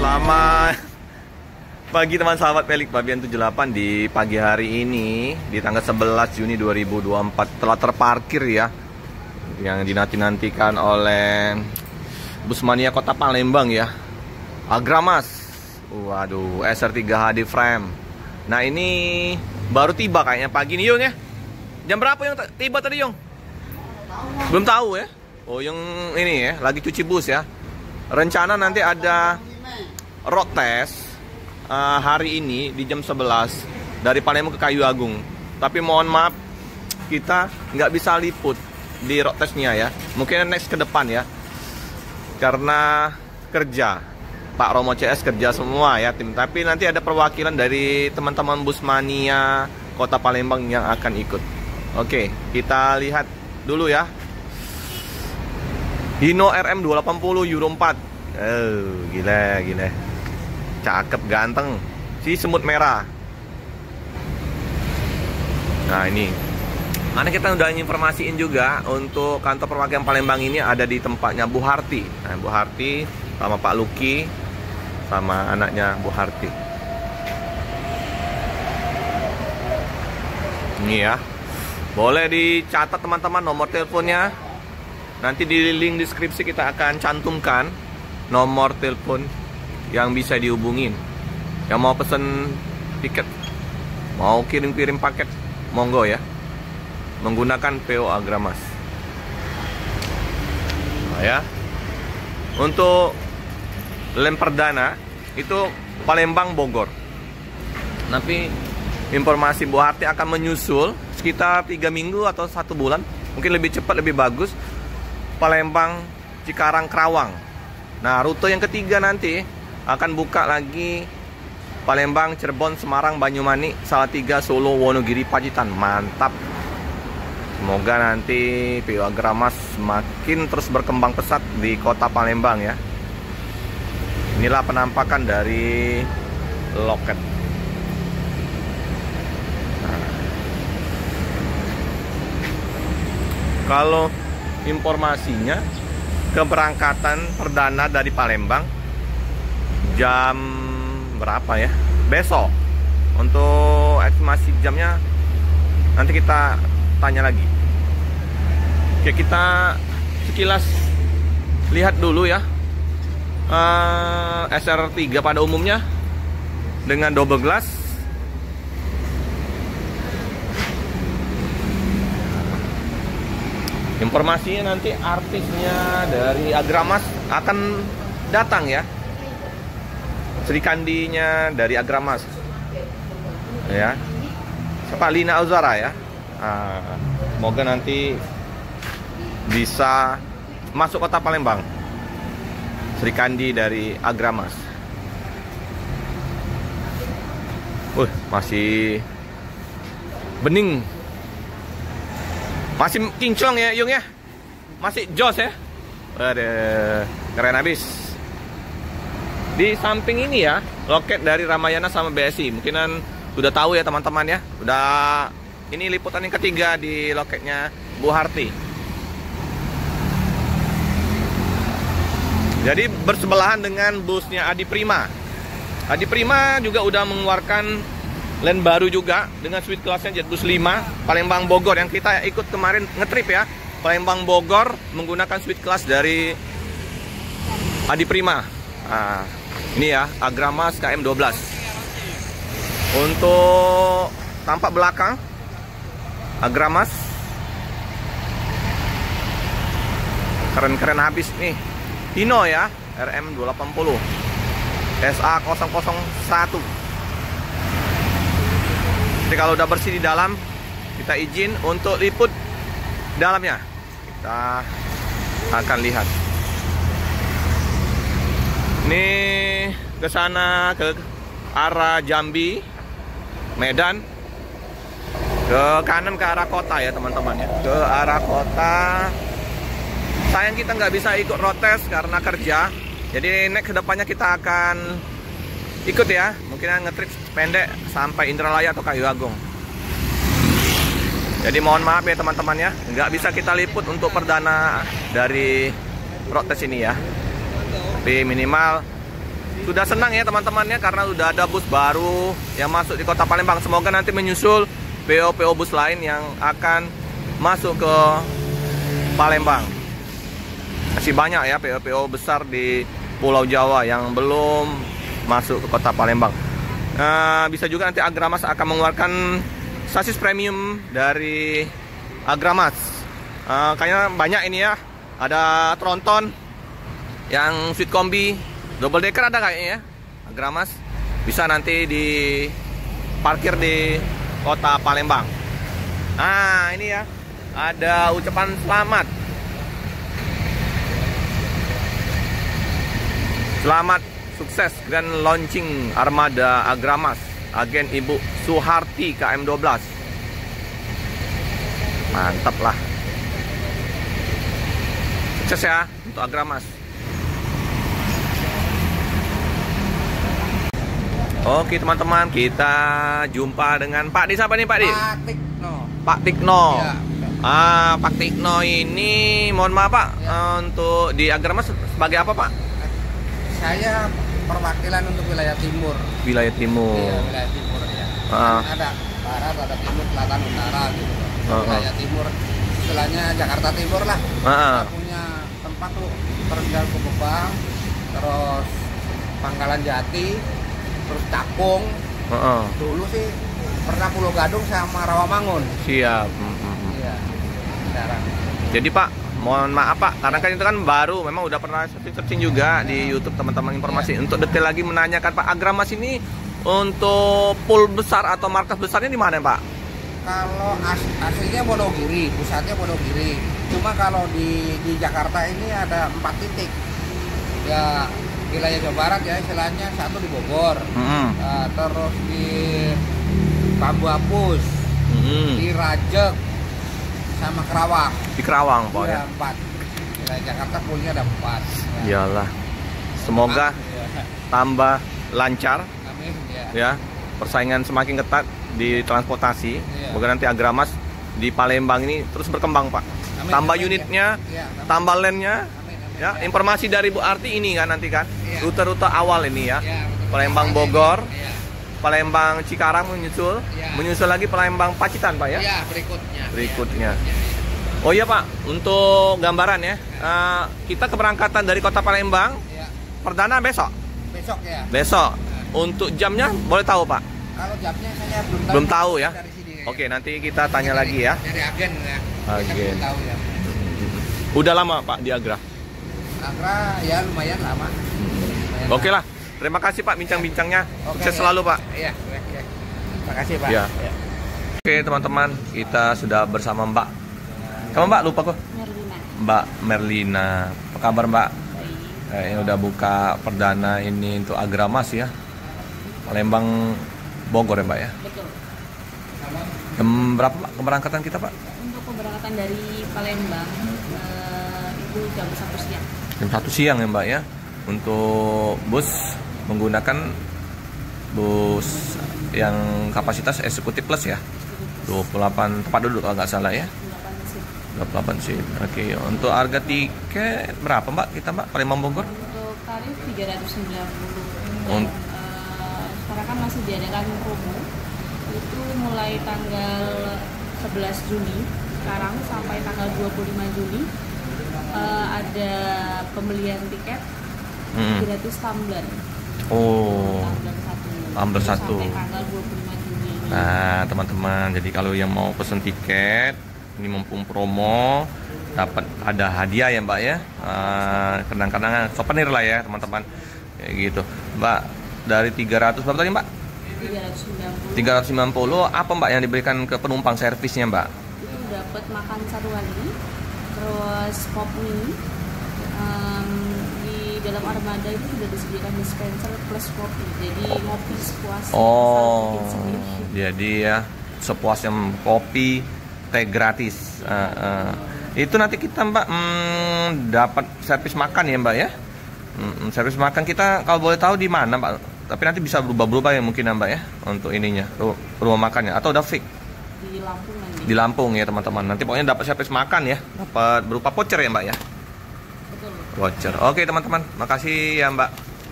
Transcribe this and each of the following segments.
Selamat pagi teman sahabat Pelik Babian 78 di pagi hari ini di tanggal 11 Juni 2024 telah terparkir ya yang dinanti-nantikan oleh bus mania Kota Palembang ya, Agramas. Waduh, SR3 HD frame. Nah ini baru tiba kayaknya pagi nih Yung ya. Jam berapa Yung tiba tadi Yung? Belum tahu ya. Oh yang ini ya lagi cuci bus ya. Rencana nanti ada road test hari ini di jam 11 dari Palembang ke Kayu Agung. Tapi mohon maaf kita nggak bisa liput di road testnya ya. Mungkin next ke depan ya. Karena kerja Pak Romo CS kerja semua ya tim. Tapi nanti ada perwakilan dari teman-teman bus mania Kota Palembang yang akan ikut. Oke, kita lihat dulu ya. Hino RM 280 Euro 4. Gila. Cakep, ganteng. Si semut merah. Nah ini mana kita udah informasiin juga untuk kantor perwakilan Palembang ini ada di tempatnya Bu Harti. Nah, Bu Harti sama Pak Luki sama anaknya Bu Harti. Ini ya. Boleh dicatat teman-teman nomor teleponnya. Nanti di link deskripsi kita akan cantumkan nomor telepon yang bisa dihubungin. Yang mau pesen tiket, mau kirim-kirim paket, monggo ya. Menggunakan PO Agramas. Nah, ya. Untuk lem perdana itu Palembang Bogor. Tapi informasi Bu Harti akan menyusul sekitar 3 minggu atau 1 bulan, mungkin lebih cepat lebih bagus. Palembang Cikarang Kerawang. Nah rute yang ketiga nanti akan buka lagi Palembang Cirebon Semarang Banyumanik Salatiga Solo Wonogiri Pacitan. Mantap. Semoga nanti PO Agramas makin terus berkembang pesat di Kota Palembang ya. Inilah penampakan dari loket. Nah. Kalau informasinya keberangkatan perdana dari Palembang jam berapa ya? Besok. Untuk estimasi jamnya nanti kita tanya lagi. Oke, kita sekilas lihat dulu ya. SR3 pada umumnya dengan double glass. Informasinya nanti artisnya dari Agramas akan datang ya. Sri Kandinya dari Agramas. Ya. Siapa Lina Auzara ya. Semoga nanti bisa masuk Kota Palembang. Sri Kandi dari Agramas. Masih bening. Masih kinclong ya Yung ya. Masih jos ya. Waduh, keren habis. Di samping ini ya loket dari Ramayana sama BSI. Mungkinan sudah tahu ya teman-teman ya. Udah ini liputan yang ketiga di loketnya Bu Harti. Jadi bersebelahan dengan busnya Adi Prima. Adi Prima juga udah mengeluarkan len baru juga dengan suite kelasnya Jetbus 5 Palembang Bogor yang kita ikut kemarin ngetrip ya. Palembang Bogor menggunakan suite kelas dari Adi Prima. Nah, ini ya Agramas KM12. Untuk tampak belakang Agramas keren-keren habis nih. Hino ya RM 280 SA001. Jadi kalau udah bersih di dalam, kita izin untuk liput dalamnya. Kita akan lihat. Ini ke sana ke arah Jambi, Medan. Ke kanan ke arah kota ya teman-teman ya. Ke arah kota. Sayang kita nggak bisa ikut road test karena kerja. Jadi next kedepannya kita akan ikut ya. Mungkin ngetrip pendek sampai Indralaya atau Kayu Agung. Jadi mohon maaf ya teman-teman ya, nggak bisa kita liput untuk perdana dari road test ini ya. Tapi minimal sudah senang ya teman-temannya karena udah ada bus baru yang masuk di Kota Palembang. Semoga nanti menyusul PO bus lain yang akan masuk ke Palembang. Masih banyak ya PO besar di Pulau Jawa yang belum masuk ke Kota Palembang. Bisa juga nanti Agramas akan mengeluarkan sasis premium dari Agramas. Kayaknya banyak ini ya. Ada Tronton yang Sweet Kombi, double decker ada kayaknya ya. Agramas bisa nanti diparkir di Kota Palembang. Nah, ini ya. Ada ucapan selamat. Selamat sukses grand launching armada Agramas, agen Ibu Suharti KM12. Mantap lah. Sukses ya untuk Agramas. Oke teman-teman, kita jumpa dengan Pak di siapa nih Pak di? Pak Tikno. Pak Tikno. Ya. Pak Tikno ini mohon maaf Pak, untuk di Agramas sebagai apa Pak? Saya perwakilan untuk wilayah timur. Wilayah timur. Iya, wilayah timur ya. Ada barat, ada timur, selatan, utara gitu. Wilayah timur, istilahnya Jakarta Timur lah. Kita punya tempat tuh terminal Kubebang, terus Pangkalan Jati, terus Cakung. Dulu sih pernah Pulau Gadung sama Rawamangun. Siap. Iya. Sekarang. Jadi Pak, mohon maaf Pak, karena kan itu kan baru, memang udah pernah searching juga di YouTube teman-teman informasi. Untuk detail lagi menanyakan Pak, Agramas ini untuk pool besar atau markas besarnya di mana Pak? Kalau aslinya Wonogiri, pusatnya Wonogiri. Cuma kalau di Jakarta ini ada 4 titik. Ya wilayah Jawa Barat ya istilahnya, satu di Bogor, terus di Bambu Apus, di Rajek, sama Kerawang. Di Kerawang pokoknya. Ya, 4. Wilayah Jakarta punya ada 4. Iyalah. Semoga tambah lancar. Amin ya. Ya. Persaingan semakin ketat di transportasi. Semoga nanti Agramas di Palembang ini terus berkembang, Pak. Amin, tambah amin, unitnya, ya. tambah landnya. Ya, ya. informasi dari Bu Arti ini kan nanti kan. Ya. Rute-rute awal ini ya. Ya, Palembang Bogor. Ya. Palembang Cikarang menyusul. Ya. Menyusul lagi Palembang Pacitan, Pak ya. Ya, berikutnya. Berikutnya. Ya. Oh iya Pak, untuk gambaran ya, kita keberangkatan dari Kota Palembang, Ya. perdana besok. Besok ya. Besok. Untuk jamnya boleh tahu Pak? Kalau jamnya saya Belum tahu ya. Dari sini, ya. Oke, nanti kita tanya lagi ya. Dari agen ya. Agen. Kita belum tahu ya. Udah lama Pak di Agra? Agra ya lumayan lama. Oke lah. Terima kasih Pak bincang-bincangnya. Sukses ya. selalu Pak. Iya, ya. Terima kasih Pak. Ya. Ya. Oke teman-teman, kita sudah bersama Mbak. Kamu Mbak lupa kok? Merlina. Mbak Merlina. Apa kabar Mbak? Baik. Ini udah buka perdana ini untuk Agramas ya. Palembang Bogor ya Mbak ya. Betul. Jam berapa Pak keberangkatan kita Pak? Untuk keberangkatan dari Palembang itu jam 1 siang. Jam 1 siang ya Mbak ya. Untuk bus menggunakan bus yang kapasitas eksekutif plus ya. 28 tempat duduk kalau nggak salah ya. 28 sih. Oke, untuk harga tiket berapa Mbak kita Mbak Palembang Bogor? Untuk tarif 390. Sekarang kan masih diadakan promo. Itu mulai tanggal 11 Juni sekarang sampai tanggal 25 Juli ada pembelian tiket gratis tumbler. Oh. Tumbler 1. Sampai tanggal 25 Juli. Nah, teman-teman, jadi kalau yang mau pesen tiket ini mumpung promo dapat ada hadiah ya Mbak ya, kenang-kenangan souvenir lah ya teman-teman kayak gitu Mbak. Dari 300 berapa tadi Mbak? 390. Apa Mbak yang diberikan ke penumpang servisnya Mbak? Itu dapat makan satu kali, terus kopi. Di dalam armada itu sudah disediakan dispenser plus kopi, jadi ngopi sepuasnya. Oh, jadi ya sepuasnya kopi, teh gratis. Itu nanti kita Mbak dapat servis makan ya Mbak ya. Servis makan kita kalau boleh tahu di mana Mbak? Tapi nanti bisa berubah-berubah ya mungkin Mbak ya untuk ininya rumah makannya atau udah fix di Lampung nanti. Di Lampung ya teman-teman. Nanti pokoknya dapat servis makan ya, dapat berupa voucher ya Mbak ya. Betul. Voucher. Oke teman-teman, makasih ya Mbak.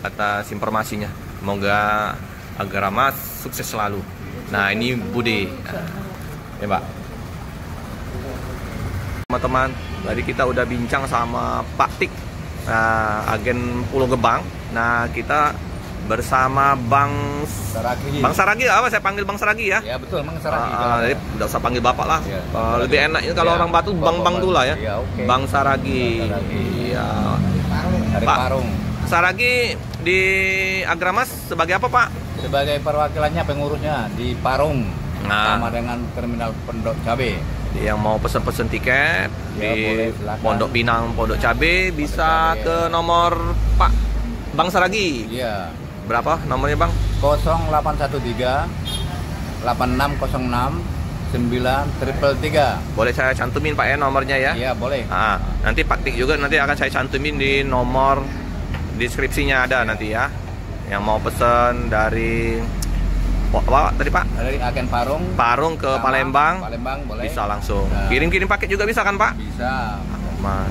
atas informasinya. Semoga Agramas sukses selalu. Nah, ini Bude. Ya, Pak. Teman-teman, tadi kita udah bincang sama Pak Tik, agen Pulau Gebang. Nah, kita bersama Bang Saragi, apa saya panggil Bang Saragi ya? Ya betul, Bang Saragi. Jadi udah usah panggil Bapak lah. Ya, lebih enaknya kalau orang Batu Bang tuh lah ya. Ya okay. Bang Saragi. Iya. Dari Pak Parung. Saragi di Agramas sebagai apa, Pak? Sebagai perwakilannya, pengurusnya di Parung. Sama dengan Terminal Pondok Cabe. Yang mau pesen-pesen tiket ya, di Pondok Pinang, Pondok Cabe bisa ke nomor Pak Bang Saragi. Iya. Berapa nomornya, Bang? 0813 8606 9333. Boleh saya cantumin, Pak ya, nomornya ya? Iya, boleh. Nah, nanti Pak Tik juga nanti akan saya cantumin di nomor deskripsinya ada nanti ya. Yang mau pesen dari apa tadi, Pak? Dari agen Parung ke Palembang boleh. Bisa langsung. Kirim-kirim paket juga bisa kan, Pak? Bisa. Nah,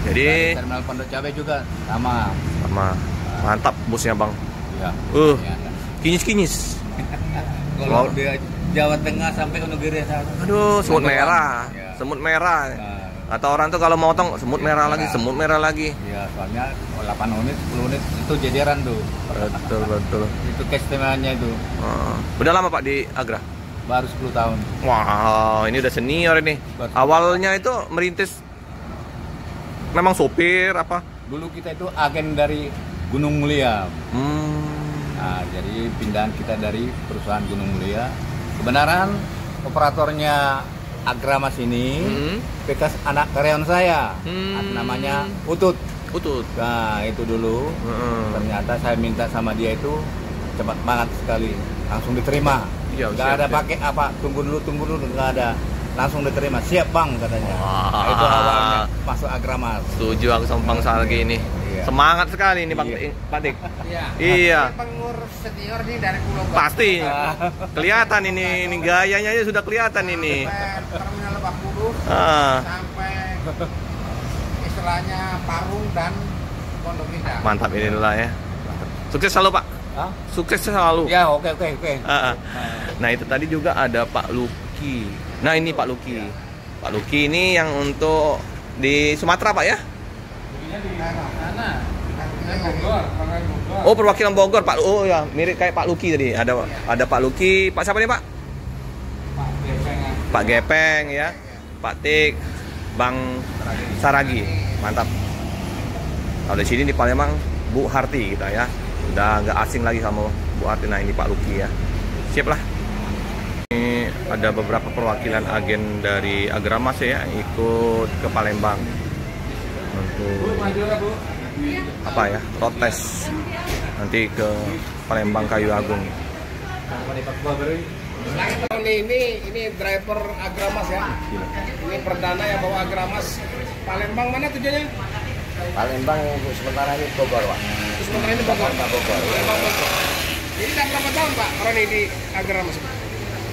jadi Terminal Pondok Cabe juga sama. Mantap busnya, Bang. Ya. Kinyis-kinyis. Kalau di Jawa Tengah sampai ke negeri sana. Aduh, semut merah. Ya. Semut merah. Atau orang tuh kalau motong semut merah lagi. Iya, soalnya 8 unit, 10 unit itu jadiran tuh. Betul. Itu keistimewanya itu. Udah lama, Pak, di Agra? Baru 10 tahun. Wow, ini udah senior ini. Awalnya itu merintis memang sopir apa? Dulu kita itu agen dari Gunung Mulia. Nah, jadi pindahan kita dari perusahaan Gunung Mulia. Kebenaran operatornya Agramas ini bekas anak karyawan saya, namanya Utut. Nah, itu dulu. Ternyata saya minta sama dia itu cepat banget sekali, langsung diterima. Gak ada pakai apa, tunggu dulu, nggak ada. Langsung diterima, siap Bang katanya. Nah, itu awalnya masuk Agramas. Setuju aku sama Bang Saragi ini. Semangat sekali ini, Bang Pak Tik. Iya. Pengurus senior nih dari Pulau Batu. Pasti. Kelihatan ini gayanya aja sudah kelihatan ini. Terminal Lebak Bulus sampai istilahnya Parung dan Pondok Indah. Mantap ini lah ya. Sukses selalu, Pak. Sukses selalu. Ya, oke. Nah, itu tadi juga ada Pak Luki. Nah, ini Pak Luki. Pak Luki ini yang untuk di Sumatera, Pak ya? Oh, perwakilan Bogor, Pak. Oh ya, mirip kayak Pak Luki tadi. Ada Pak Luki. Pak siapa nih, Pak? Pak Gepeng ya. Pak Tik, Bang Saragi. Mantap. Kalau di sini di Palembang Bu Harti kita ya. Udah nggak asing lagi sama Bu Harti. Nah, ini Pak Luki ya. Siap lah. Ini ada beberapa perwakilan agen dari Agramas ya ikut ke Palembang untuk apa ya, protes nanti ke Palembang Kayu Agung. Tahun ini driver Agramas ya. Ini perdana ya bawa Agramas. Palembang mana tujuannya? Palembang untuk sementara ini Bogor, Pak. Sementara ini Bogor. Jadi udah berapa tahun, Pak, orang ini di Agramas?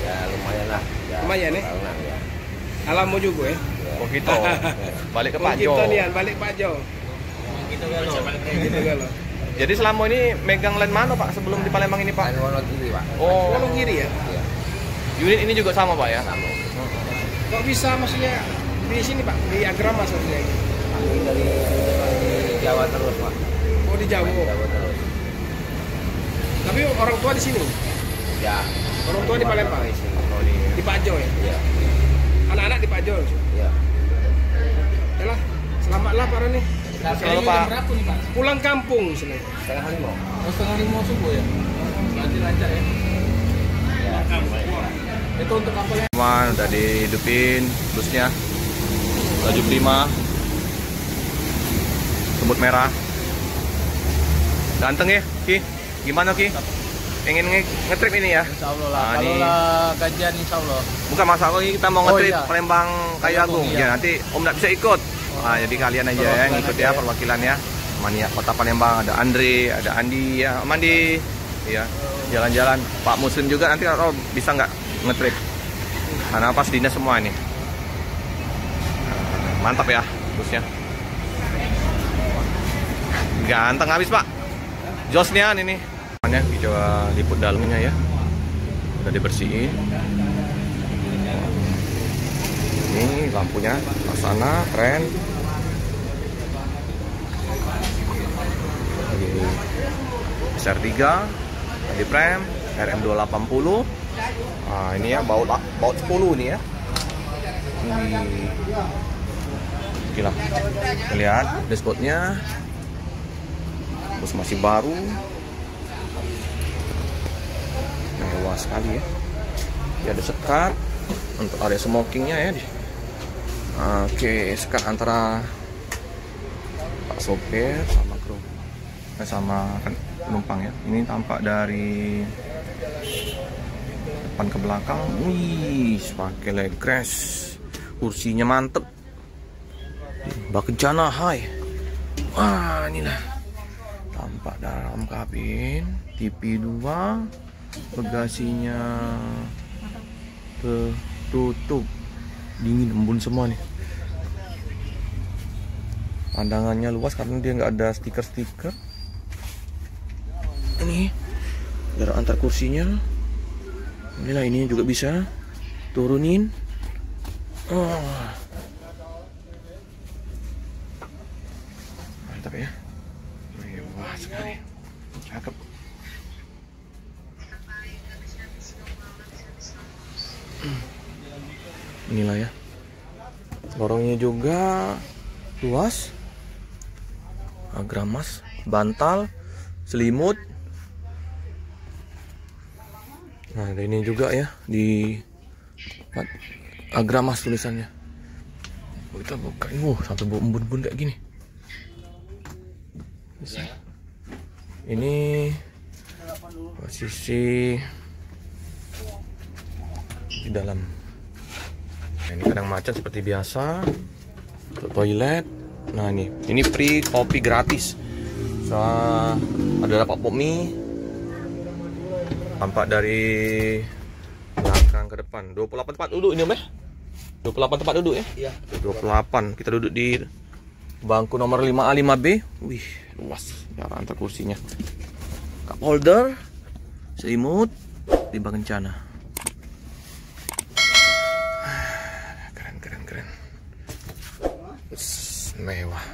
Ya lumayan lah. Ya, lumayan ya? Ya. Alamu juga ya? Oh gitu. Balik ke Pak Jo. Balik Pak Jo. Gitu galau. Jadi selama ini megang land mana, Pak, sebelum di Palembang ini, Pak? Wonogiri, Pak. Oh, Wonogiri ya? Iya. Unit ini juga sama, Pak ya? Sama. Kok bisa maksudnya di sini, Pak? Di Agramas maksudnya? Dari Jawa terus, Pak. Oh, di Jawa. Jawa terus. Tapi orang tua di sini? Ya. Orang tua di Palembang? Di Pak Jo ya? Iya. Anak-anak di Pak Jo? Iya. Yalah, selamatlah Pak Roni. Halo, Pak. Berapa nih, Pak? Pulang kampung sini. 4:30. Oh, 4:30 subuh ya? Lancar ya? Ya. Itu untuk kapalnya. Udah dihidupin busnya. Laju 5. Semut merah. Ganteng ya, Ki? Gimana, Ki? Pengen ngetrip ini ya? Insya Allah lah. Kalau lah gajian insya Allah. Bukan masalah ini, kita mau ngetrip iya. Palembang Kayu Agung. Ya, nanti Om nggak bisa ikut. Nah, jadi kalian aja ya ngikut ya perwakilannya. Mania Kota Palembang, ada Andre, ada Andi ya, Mandi. Ya, jalan-jalan. Pak Muslim juga nanti kalau bisa nggak ngetrip. Karena pas dinas semua ini. Mantap ya busnya. Ganteng habis, Pak. Josnya ini. Coba liput dalamnya ya. Udah dibersihin. Ini lampunya laksana keren. SR3 di prem RM280. Nah, ini ya baut 10 nih ya. Gila. Lihat dashboardnya. Bus masih baru. Mewah sekali ya. Dia ada sekat untuk area smokingnya ya. Oke, sekat antara Pak sopir sama kru, sama penumpang ya. Ini tampak dari depan ke belakang. Wih, pakai leg rest. Kursinya mantep. Bak kencana high. Wah, inilah tampak dalam kabin. TV 2, bagasinya tertutup, dingin, embun semua nih. Pandangannya luas karena dia nggak ada stiker-stiker. Ini jarak antar kursinya. Inilah, ini juga bisa turunin. Mantap ya, mewah sekali, cakep. Inilah ya, lorongnya juga luas, agramas, bantal, selimut. Nah, ada ini juga ya di agramas tulisannya. Kita buka, sampai bau embun-embun kayak gini. Bisa. Ini posisi di dalam. Nah, ini kadang macet seperti biasa. Untuk toilet. Nah, ini free kopi gratis. So, ada dapat pop mie. Tampak dari belakang ke depan. 28 tempat duduk ini, Om ya? 28 tempat duduk ya? Iya. 28. Kita duduk di bangku nomor 5A 5B. Wih, luas jarak antar kursinya. Cup holder, selimut, timbang kencana. Keren. Mewah.